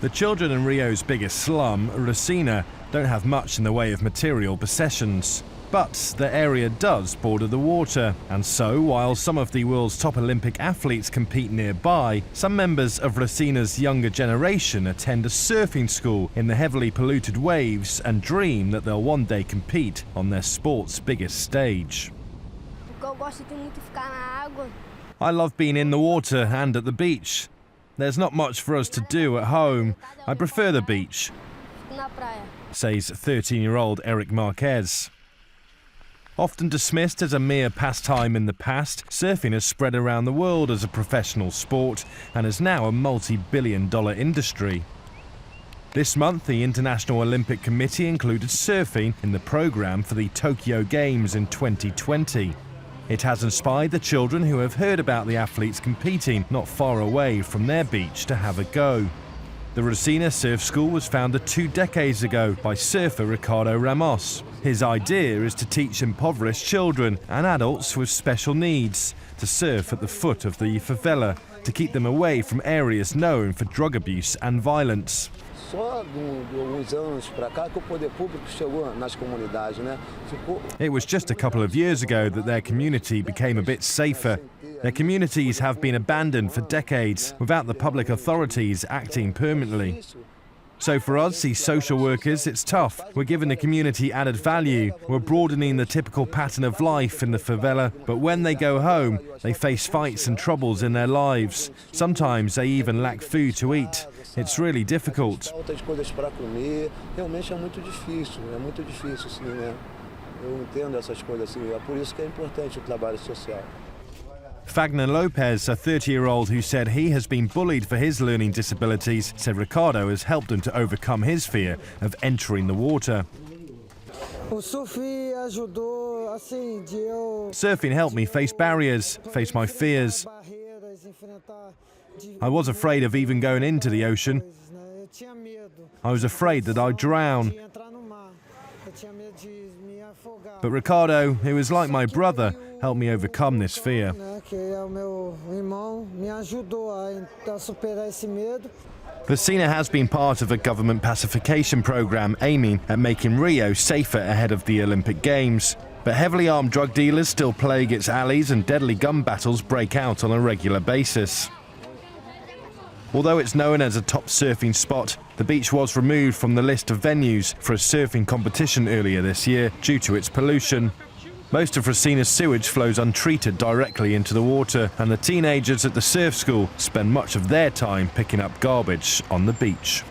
The children in Rio's biggest slum, Rocinha, don't have much in the way of material possessions. But the area does border the water, and so while some of the world's top Olympic athletes compete nearby, some members of Rocinha's younger generation attend a surfing school in the heavily polluted waves and dream that they'll one day compete on their sport's biggest stage. I love being in the water and at the beach. There's not much for us to do at home. I prefer the beach, says 13-year-old Eric Marques. Often dismissed as a mere pastime in the past, surfing has spread around the world as a professional sport and is now a multi-billion-dollar industry. This month, the International Olympic Committee included surfing in the programme for the Tokyo Games in 2020. It has inspired the children who have heard about the athletes competing not far away from their beach to have a go. The Rocinha Surf School was founded 2 decades ago by surfer Ricardo Ramos. His idea is to teach impoverished children and adults with special needs to surf at the foot of the favela, to keep them away from areas known for drug abuse and violence. It was just a couple of years ago that their community became a bit safer. Their communities have been abandoned for decades without the public authorities acting permanently. So for us, the social workers, it's tough. We're giving the community added value. We're broadening the typical pattern of life in the favela, but when they go home, they face fights and troubles in their lives. Sometimes they even lack food to eat. It's really difficult. Fagner Lopez, a 30-year-old who said he has been bullied for his learning disabilities, said Ricardo has helped him to overcome his fear of entering the water. Surfing helped me face barriers, face my fears. I was afraid of even going into the ocean. I was afraid that I'd drown. But Ricardo, who is like my brother, helped me overcome this fear. Rocinha has been part of a government pacification program aiming at making Rio safer ahead of the Olympic Games. But heavily armed drug dealers still plague its alleys and deadly gun battles break out on a regular basis. Although it's known as a top surfing spot, the beach was removed from the list of venues for a surfing competition earlier this year due to its pollution. Most of Rocinha's sewage flows untreated directly into the water, and the teenagers at the surf school spend much of their time picking up garbage on the beach.